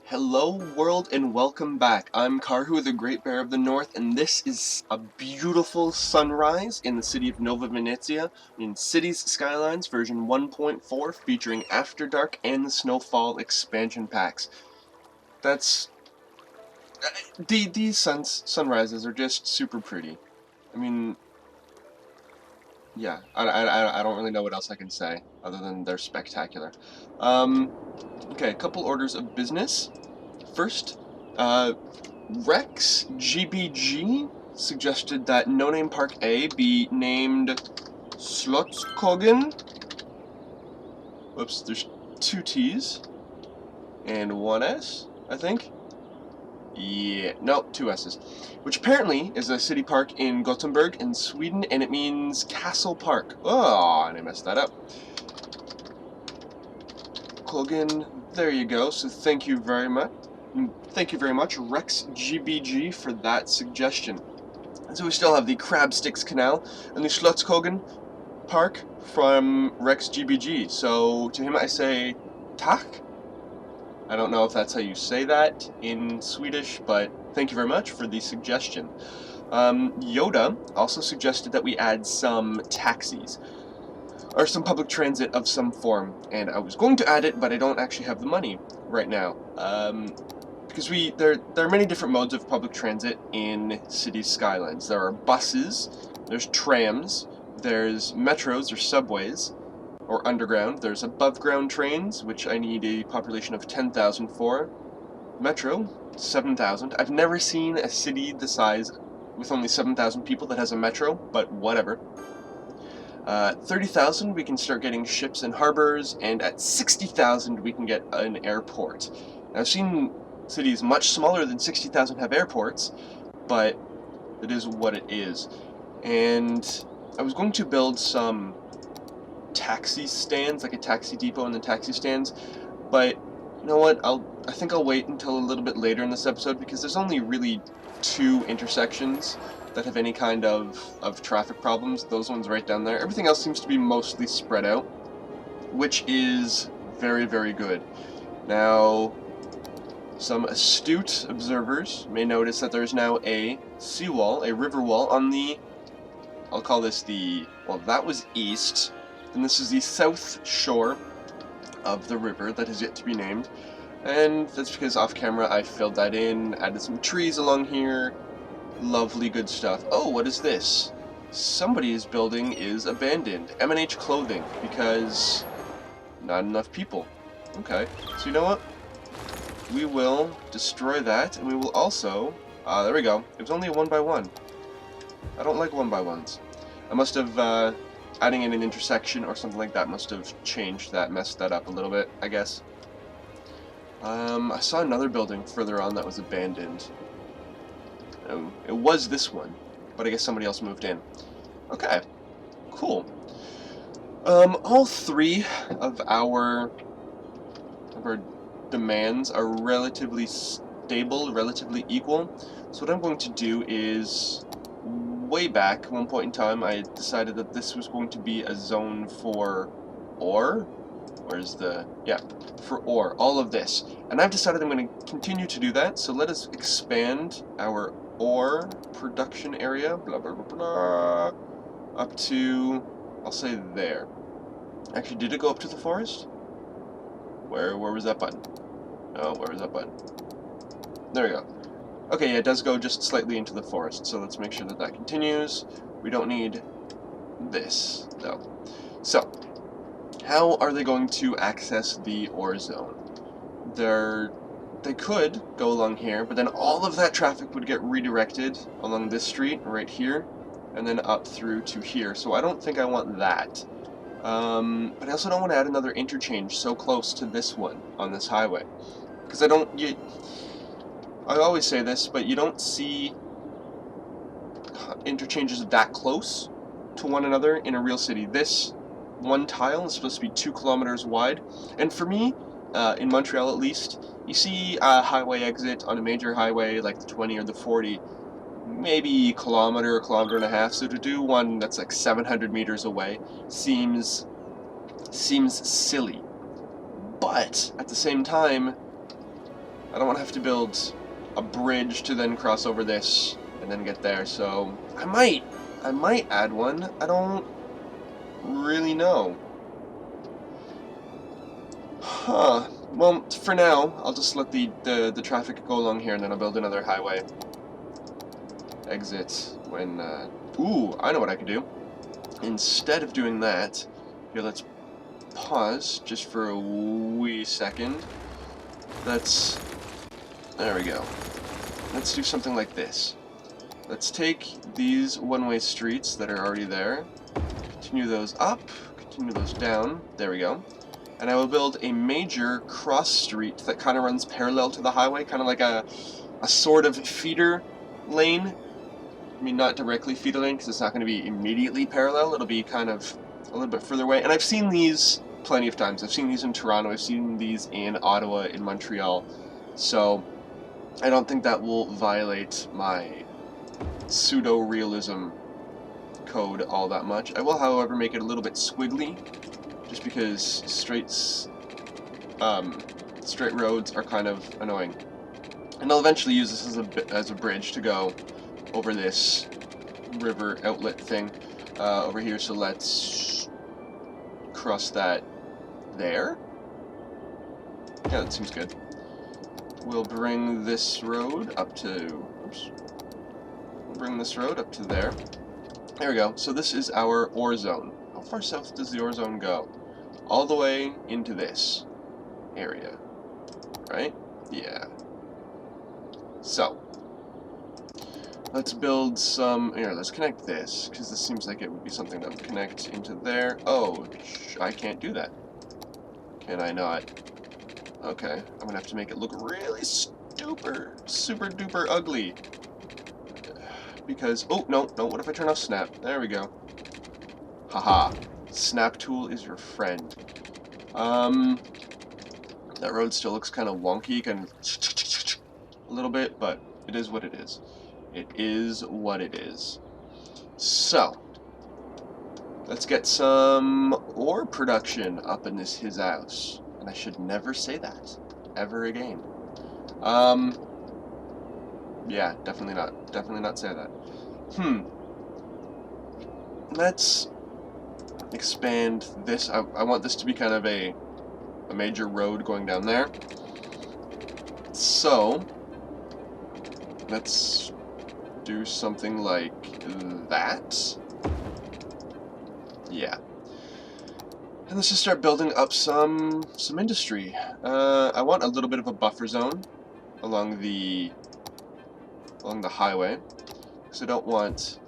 Hello world and welcome back. I'm Karhu, the Great Bear of the North, and this is a beautiful sunrise in the city of Nova Venezia in Cities Skylines version 1.4 featuring After Dark and the Snowfall expansion packs. These sunrises are just super pretty. I mean, yeah, I don't really know what else I can say other than they're spectacular. Okay, a couple orders of business. First, Rex GBG suggested that No Name Park A be named Slotskogen. Whoops, there's two T's and one S, I think. Yeah, no, two S's. Which apparently is a city park in Gothenburg in Sweden, and it means Castle Park. Oh, and I messed that up. Kogan, there you go. So thank you very much. Thank you very much, Rex GBG, for that suggestion. And so we still have the Crab Sticks Canal and the Slotskogen Park from Rex GBG. So to him I say, tack? I don't know if that's how you say that in Swedish, but thank you very much for the suggestion. Yoda also suggested that we add some taxis, or some public transit of some form, and I was going to add it, but I don't actually have the money right now. Because there are many different modes of public transit in Cities Skylines. There are buses, there's trams, there's metros or subways, or underground. There's above ground trains, which I need a population of 10,000 for. Metro, 7,000. I've never seen a city the size with only 7,000 people that has a metro, but whatever. 30,000 we can start getting ships and harbors, and at 60,000 we can get an airport. Now, I've seen cities much smaller than 60,000 have airports, but it is what it is. And I was going to build some taxi stands, like a taxi depot and the taxi stands, but you know what, I think I'll wait until a little bit later in this episode, because there's only really two intersections that have any kind of traffic problems. Those ones right down there. Everything else seems to be mostly spread out, which is very, very good. Now, some astute observers may notice that there's now a seawall, a river wall, on the, I'll call this the, well, that was east, and this is the south shore of the river that is yet to be named. And that's because off camera I filled that in, added some trees along here. Lovely good stuff. Oh, what is this? Somebody's building is abandoned. M&H Clothing, because not enough people. Okay, so you know what? We will destroy that, and we will also... there we go. It was only a 1x1. I don't like 1x1s. I must have, adding in an intersection or something like that must have changed that, messed that up a little bit, I guess. I saw another building further on that was abandoned. It was this one, but I guess somebody else moved in. Okay, cool. All three of our demands are relatively stable, relatively equal. So what I'm going to do is, way back at one point in time, I decided that this was going to be a zone for ore. Where's the, yeah, for ore, all of this. And I've decided I'm going to continue to do that, so let us expand our ore production area, blah, blah, blah, blah, up to, I'll say there. Actually, did it go up to the forest? Where was that button? Oh, where was that button? There we go. Okay, yeah, it does go just slightly into the forest, so let's make sure that that continues. We don't need this, though. So, how are they going to access the ore zone? They could go along here, but then all of that traffic would get redirected along this street right here, and then up through to here. So I don't think I want that. But I also don't want to add another interchange so close to this one on this highway, because I always say this, but you don't see interchanges that close to one another in a real city. This one tile is supposed to be 2 kilometers wide, and for me, in Montreal at least, you see a highway exit on a major highway like the 20 or the 40, maybe a kilometer and a half, so to do one that's like 700 meters away seems silly. But at the same time, I don't want to have to build a bridge to then cross over this and then get there, so I might add one. I don't really know. Huh. Well, for now, I'll just let the traffic go along here, and then I'll build another highway exit when, ooh, I know what I could do. Instead of doing that, here, let's pause just for a wee second. There we go. Let's do something like this. Let's take these one-way streets that are already there, continue those up, continue those down, there we go. And I will build a major cross street that kind of runs parallel to the highway, kind of like a sort of feeder lane. I mean, not directly feeder lane, because it's not going to be immediately parallel. It'll be kind of a little bit further away. And I've seen these plenty of times. I've seen these in Toronto. I've seen these in Ottawa, in Montreal. So I don't think that will violate my pseudo-realism code all that much. I will, however, make it a little bit squiggly, just because straight roads are kind of annoying. And I'll eventually use this as a bridge to go over this river outlet thing over here, so let's cross that there. Yeah, that seems good. We'll bring this road up to, oops. We'll bring this road up to there. There we go. So this is our ore zone. How far south does the ore zone go? All the way into this area, right? Yeah. So, let's build some, here, let's connect this, because this seems like it would be something that would connect into there. Oh, I can't do that. Can I not? Okay, I'm gonna have to make it look really super duper ugly. Because, oh, no, what if I turn off snap? There we go. Haha. Snap tool is your friend. That road still looks kind of wonky, kind of a little bit, but it is what it is. It is what it is. So, let's get some ore production up in his house. And I should never say that ever again. Yeah, definitely not say that. Let's expand this. I want this to be kind of a major road going down there. So, let's do something like that. Yeah. And let's just start building up some industry. I want a little bit of a buffer zone along the highway, because I don't want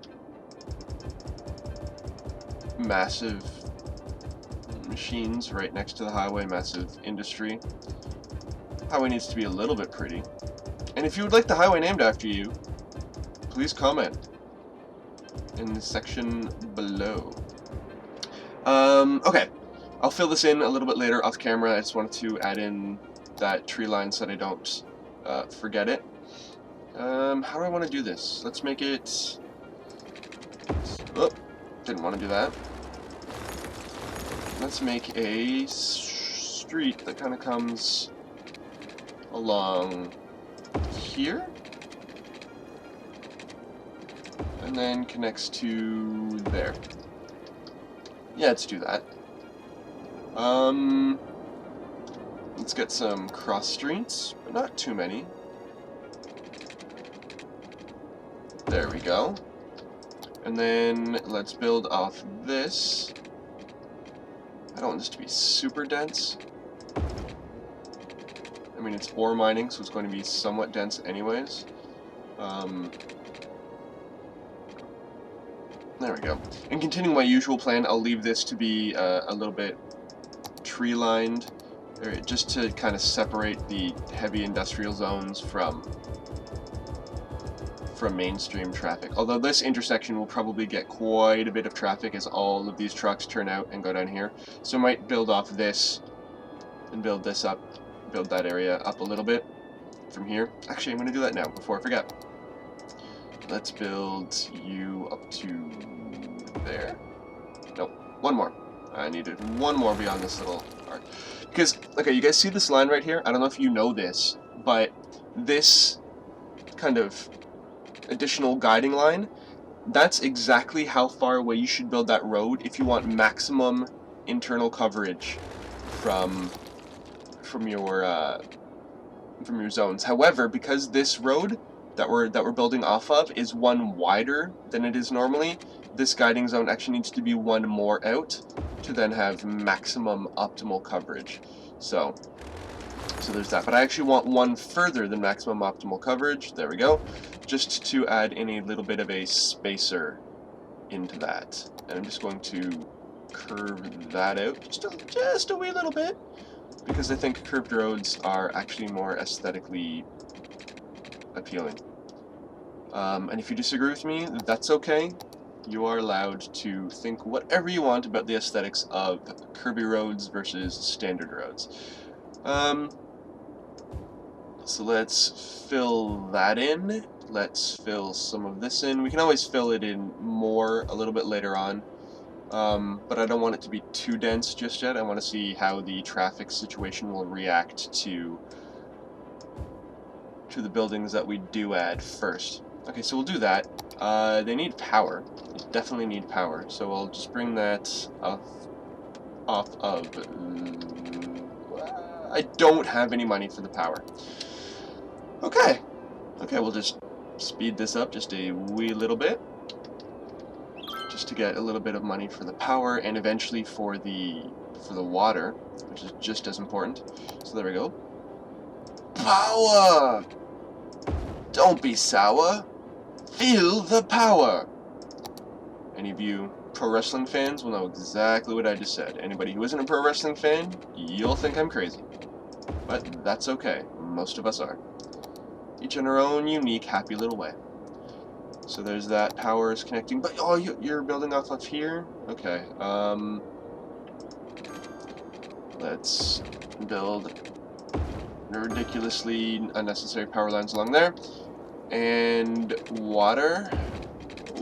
massive machines right next to the highway, massive industry. Highway needs to be a little bit pretty. And if you would like the highway named after you, please comment in the section below. Okay, I'll fill this in a little bit later off camera. I just wanted to add in that tree line so that I don't forget it. How do I want to do this? Let's make it... Oh, didn't want to do that. Let's make a street that kind of comes along here, and then connects to there. Yeah, let's do that. Let's get some cross streets, but not too many. There we go. And then let's build off this. I don't want this to be super dense. I mean, it's ore mining, so it's going to be somewhat dense anyways. There we go. And continuing my usual plan, I'll leave this to be a little bit tree-lined, just to kind of separate the heavy industrial zones from mainstream traffic. Although this intersection will probably get quite a bit of traffic as all of these trucks turn out and go down here. So I might build off this and build this up, build that area up a little bit from here. Actually, I'm going to do that now before I forget. Let's build you up to there. Nope, one more. I needed one more beyond this little part. Because, okay, you guys see this line right here? I don't know if you know this, but this kind of additional guiding line, that's exactly how far away you should build that road if you want maximum internal coverage from your zones. However, because this road that we're building off of is one wider than it is normally, this guiding zone actually needs to be one more out to then have maximum optimal coverage. So there's that. But I actually want one further than maximum optimal coverage. There we go. Just to add in a little bit of a spacer into that. And I'm just going to curve that out just a wee little bit, because I think curved roads are actually more aesthetically appealing. And if you disagree with me, that's okay. You are allowed to think whatever you want about the aesthetics of curvy roads versus standard roads. So let's fill that in. Let's fill some of this in. We can always fill it in more a little bit later on. But I don't want it to be too dense just yet. I want to see how the traffic situation will react to the buildings that we do add first. Okay, so we'll do that. They need power. They definitely need power. So I'll just bring that off of... I don't have any money for the power. Okay. Okay, we'll just speed this up just a wee little bit, just to get a little bit of money for the power and eventually for the water, which is just as important. So there we go. Power! Don't be sour. Feel the power. Any of you pro wrestling fans will know exactly what I just said. Anybody who isn't a pro wrestling fan, you'll think I'm crazy. But that's okay. Most of us are. Each in our own unique, happy little way. So there's that. Power is connecting. But oh, you're building off of here? Okay. Let's build ridiculously unnecessary power lines along there. And water.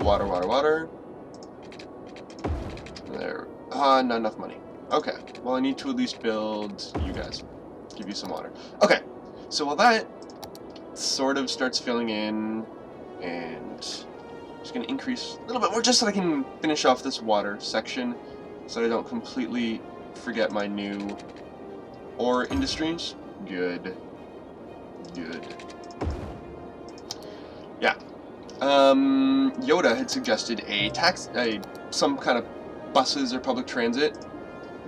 Water, water, water. There. Not enough money. Okay. Well, I need to at least build you guys. Give you some water. Okay. So while that sort of starts filling in, and I'm just going to increase a little bit more just so I can finish off this water section so I don't completely forget my new ore industries. Good. Good. Yeah. Yoda had suggested some kind of buses or public transit.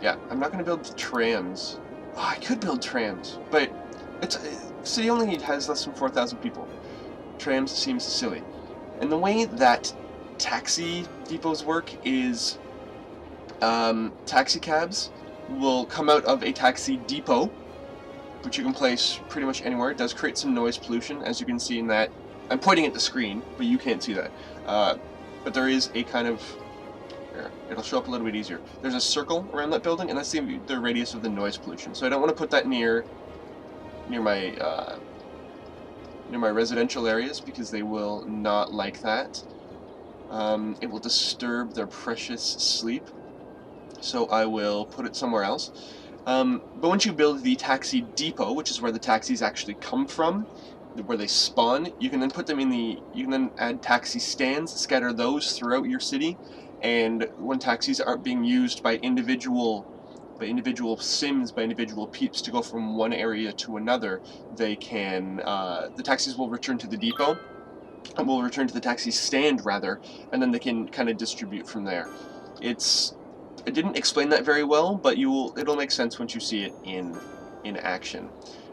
Yeah, I'm not going to build trams. Oh, I could build trams, but city only has less than 4,000 people. Trams seems silly. And the way that taxi depots work is taxi cabs will come out of a taxi depot, which you can place pretty much anywhere. It does create some noise pollution, as you can see in that. I'm pointing at the screen, but you can't see that. But there is a kind of... Here, it'll show up a little bit easier. There's a circle around that building, and that's the radius of the noise pollution. So I don't want to put that near my residential areas, because they will not like that. It will disturb their precious sleep. So I will put it somewhere else. But once you build the taxi depot, which is where the taxis actually come from, where they spawn, you can then put them you can then add taxi stands, scatter those throughout your city, and when taxis aren't being used by individual sims, by individual peeps to go from one area to another, they can, the taxis will return to the depot, and will return to the taxi stand rather, and then they can kind of distribute from there. I didn't explain that very well, but it'll make sense once you see it in action.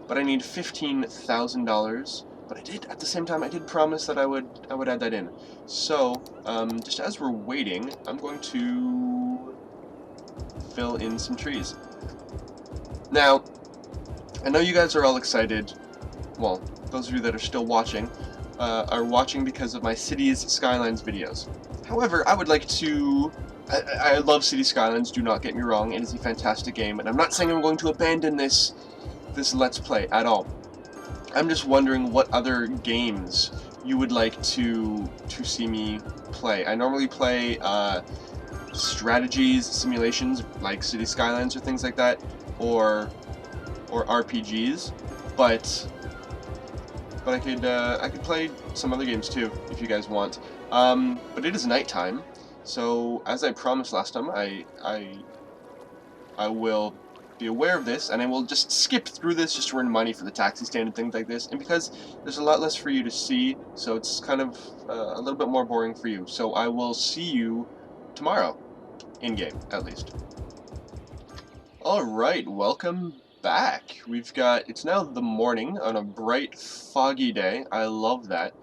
But I need $15,000. But at the same time, I did promise that I would add that in. So, just as we're waiting, I'm going to fill in some trees. Now, I know you guys are all excited. Well, those of you that are still watching are watching because of my Cities Skylines videos. However, I would like to... I love Cities Skylines, do not get me wrong. It is a fantastic game, and I'm not saying I'm going to abandon this Let's Play at all. I'm just wondering what other games you would like to see me play. I normally play strategies, simulations like City Skylines or things like that, or RPGs. But but I could play some other games too if you guys want. But it is nighttime, so as I promised last time, I will be aware of this, and I will just skip through this just to earn money for the taxi stand and things like this. And because there's a lot less for you to see, so it's kind of a little bit more boring for you. So I will see you tomorrow, in game at least. Alright, welcome back. It's now the morning on a bright, foggy day. I love that.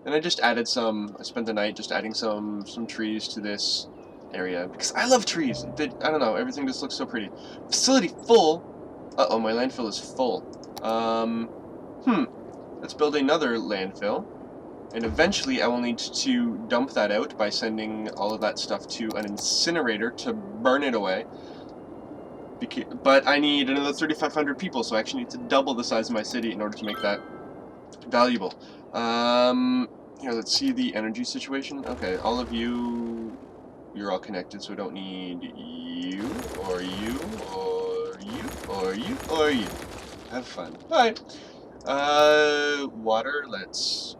And I just added I spent the night just adding some trees to this area, because I love trees. I don't know, everything just looks so pretty. Facility full. Uh-oh, my landfill is full. Let's build another landfill. And eventually I will need to dump that out by sending all of that stuff to an incinerator to burn it away. But I need another 3,500 people, so I actually need to double the size of my city in order to make that valuable. Here, let's see the energy situation. Okay, all of you, you're all connected, so I don't need you, or you, or you, or you, or you. Have fun. Bye. Water, let's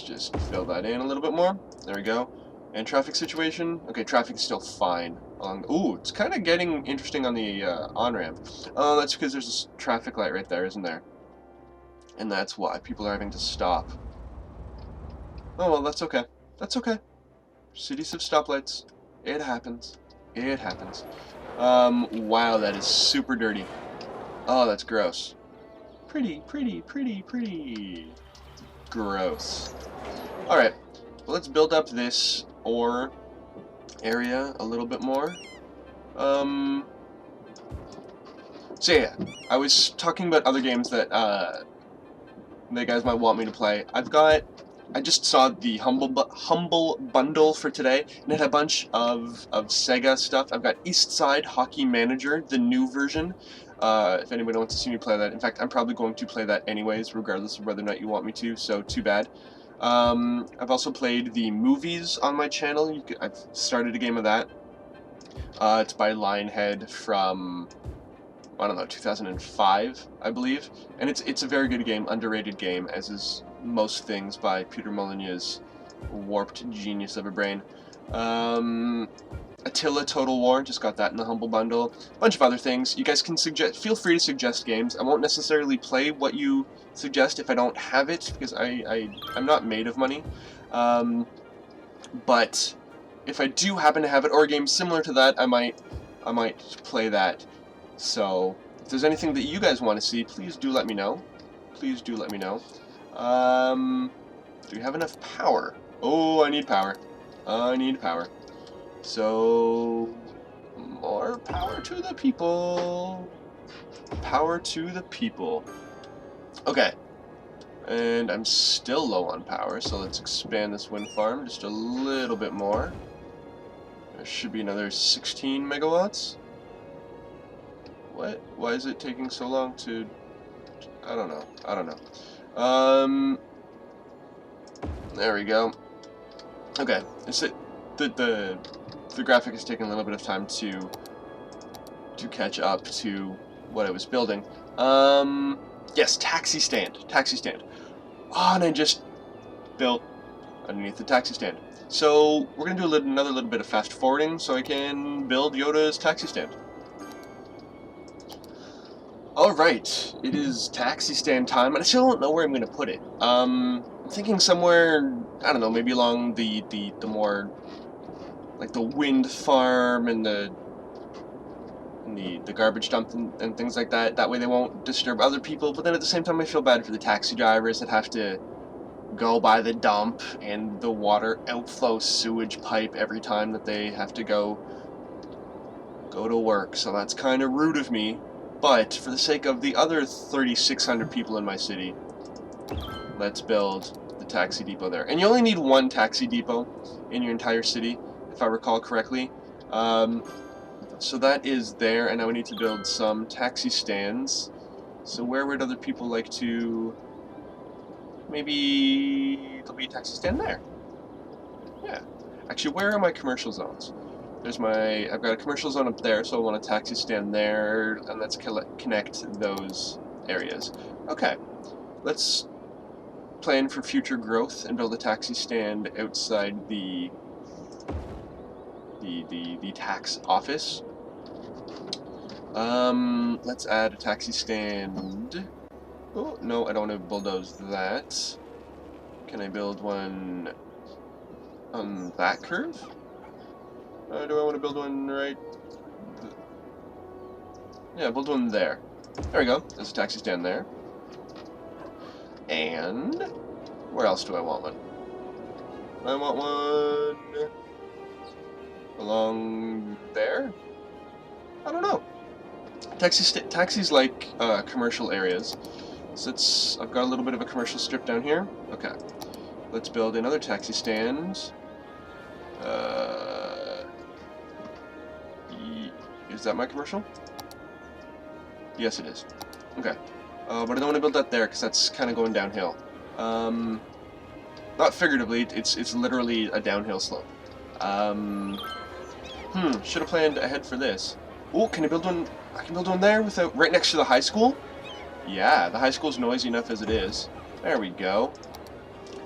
just fill that in a little bit more. There we go. And traffic situation. Okay, traffic is still fine. Ooh, it's kind of getting interesting on the on-ramp. Oh, that's because there's a traffic light right there, isn't there? And that's why people are having to stop. Oh, well, that's okay. That's okay. Cities have stoplights. It happens. It happens. Wow, that is super dirty. Oh, that's gross. Pretty gross. Alright, well, let's build up this ore area a little bit more. So yeah, I was talking about other games that you guys might want me to play. I just saw the Humble Bundle for today, and it had a bunch of Sega stuff. I've got East Side Hockey Manager, the new version. If anybody wants to see me play that. In fact, I'm probably going to play that anyways, regardless of whether or not you want me to, so too bad. I've also played the movies on my channel. I've started a game of that. It's by Lionhead from, I don't know, 2005, I believe. And it's a very good game, underrated game, as is most things by Peter Molyneux's warped genius of a brain. Attila Total War, just got that in the Humble Bundle. A bunch of other things. You guys can feel free to suggest games. I won't necessarily play what you suggest if I don't have it, because I'm not made of money. But if I do happen to have it, or a game similar to that, I might play that. So if there's anything that you guys want to see, please do let me know. Please do let me know. Do we have enough power? Oh, I need power. I need power. So, more power to the people. Power to the people. Okay. And I'm still low on power, so let's expand this wind farm just a little bit more. There should be another 16 megawatts. What? Why is it taking so long to... I don't know. I don't know. There we go. Okay. The graphic is taking a little bit of time to catch up to what I was building. Yes, taxi stand. Taxi stand. Oh, and I just built underneath the taxi stand. So we're gonna do another little bit of fast forwarding so I can build Yoda's taxi stand. Alright, it is taxi stand time, and I still don't know where I'm gonna put it. I'm thinking somewhere, I don't know, maybe along the more, like the wind farm and the garbage dump and things like that. That way they won't disturb other people, but then at the same time I feel bad for the taxi drivers that have to go by the dump and the water outflow sewage pipe every time that they have to go to work. So that's kind of rude of me, but for the sake of the other 3,600 people in my city, let's build the taxi depot there. And you only need one taxi depot in your entire city, if I recall correctly. So that is there, and now we need to build some taxi stands. So where would other people like to... Maybe there'll be a taxi stand there. Yeah. Actually, where are my commercial zones? I've got a commercial zone up there, so I want a taxi stand there, and let's connect those areas. Okay. let's plan for future growth and build a taxi stand outside the tax office. Let's add a taxi stand. Oh, no, I don't want to bulldoze that. Can I build one on that curve? Do I want to build one right? Yeah, build one there. There we go. There's a taxi stand there. And where else do I want one? I want one along there? I don't know. Taxis like commercial areas. So I've got a little bit of a commercial strip down here. Okay. Let's build another taxi stand. Is that my commercial? Yes, it is. Okay. But I don't want to build that there because that's kind of going downhill. Not figuratively, it's literally a downhill slope. Should have planned ahead for this. Oh, can I build one? I can build one there right next to the high school? Yeah, the high school's noisy enough as it is. There we go.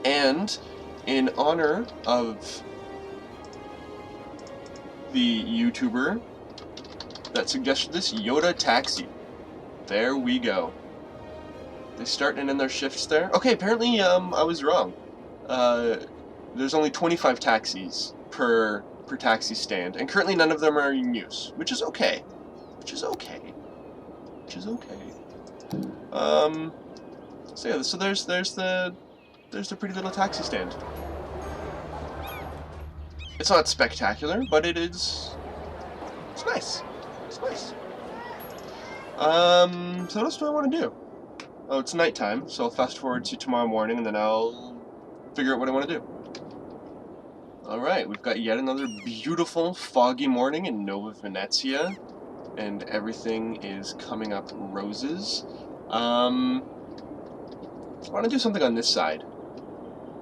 And in honor of the YouTuber that suggested this, Yoda Taxi. There we go. They start and end their shifts there. Okay, apparently I was wrong. There's only 25 taxis per taxi stand, and currently none of them are in use, which is okay. Which is okay. So yeah, so there's the pretty little taxi stand. It's not spectacular, but it's nice. It's nice. So what else do I want to do? Oh, it's nighttime, so I'll fast forward to tomorrow morning, and then I'll figure out what I want to do. Alright, we've got yet another beautiful, foggy morning in Nova Venezia, and everything is coming up roses. I want to do something on this side,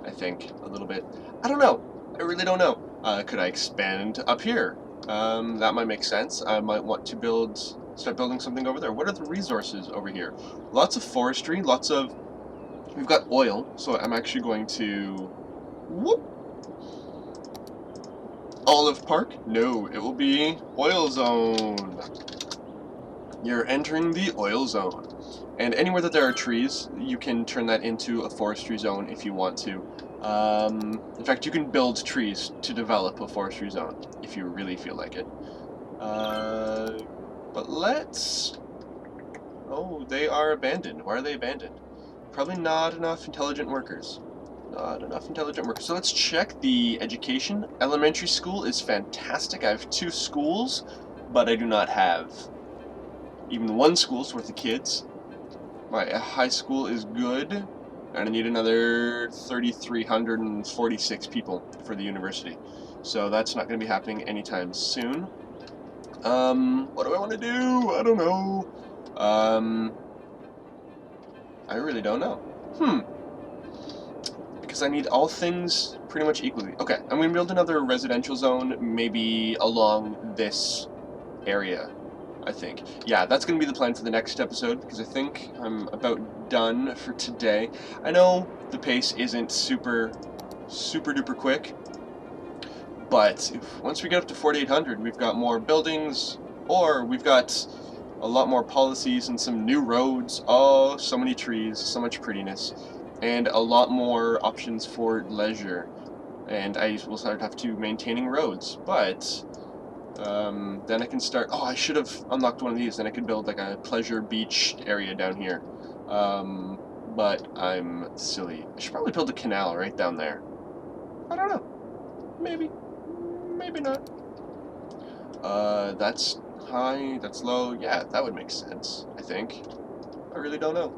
I think, a little bit. I don't know. I really don't know. Could I expand up here? That might make sense. I might want to start building something over there. What are the resources over here? Lots of forestry, we've got oil, so I'm actually going to, Olive Park? No, it will be oil zone. You're entering the oil zone. And anywhere that there are trees, you can turn that into a forestry zone if you want to. In fact, you can build trees to develop a forestry zone if you really feel like it. But let's... Oh, they are abandoned. Why are they abandoned? Probably not enough intelligent workers. Not enough intelligent workers. So let's check the education. Elementary school is fantastic. I have 2 schools, but I do not have even 1 school's worth of kids. My high school is good, and I need another 3,346 people for the university. So that's not going to be happening anytime soon. What do I want to do? I don't know. I really don't know. Because I need all things pretty much equally. Okay, I'm going to build another residential zone, maybe along this area, I think. Yeah, that's going to be the plan for the next episode, because I think I'm about done for today. I know the pace isn't super duper quick, but once we get up to 4,800, we've got more buildings, or we've got a lot more policies and some new roads. Oh, so many trees, so much prettiness, and a lot more options for leisure. And I will start to have to maintaining roads, but then I can start. Oh, I should have unlocked one of these, then I could build like a pleasure beach area down here. But I'm silly. I should probably build a canal right down there. I don't know. Maybe not. That's high, that's low. Yeah, that would make sense, I think. I really don't know.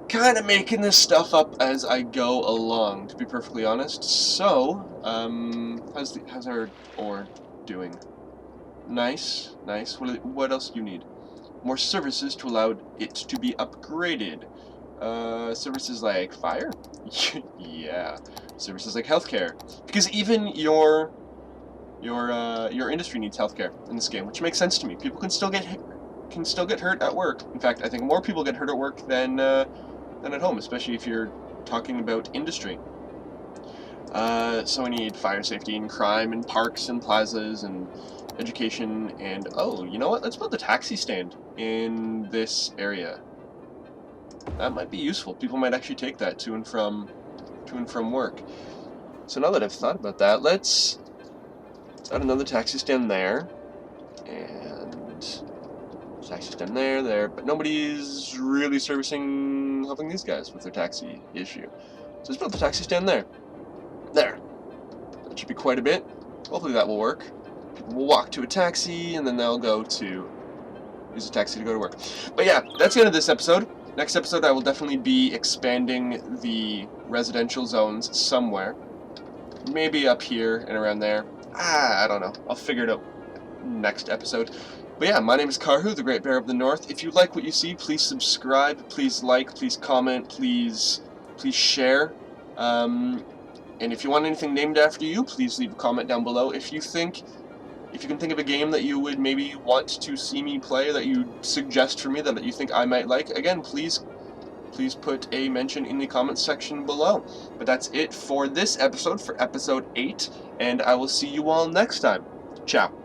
Kind of making this stuff up as I go along, to be perfectly honest. So, how's our ore doing? Nice. What else do you need? More services to allow it to be upgraded. Services like fire? Yeah. Services like healthcare. Because even your industry needs healthcare in this game, which makes sense to me. People can still get can still get hurt at work. In fact, I think more people get hurt at work than at home, especially if you're talking about industry. So we need fire safety and crime and parks and plazas and education and, oh, you know what? Let's build a taxi stand in this area. That might be useful. People might actually take that to and from work. So now that I've thought about that, let's add another taxi stand there, and taxi stand there, but nobody's really helping these guys with their taxi issue. So let's build the taxi stand there. There. That should be quite a bit. Hopefully that will work. People will walk to a taxi, and then they'll use a taxi to go to work. But yeah, that's the end of this episode. Next episode, I will definitely be expanding the residential zones somewhere. Maybe up here and around there. I don't know. I'll figure it out next episode. But yeah, my name is Karhu, the Great Bear of the North. If you like what you see, please subscribe, please like, please comment, please share. And if you want anything named after you, please leave a comment down below. If you can think of a game that you would maybe want to see me play, that you suggest for me, that you think I might like, again, please put a mention in the comments section below. But that's it for this episode, for episode 8, and I will see you all next time. Ciao.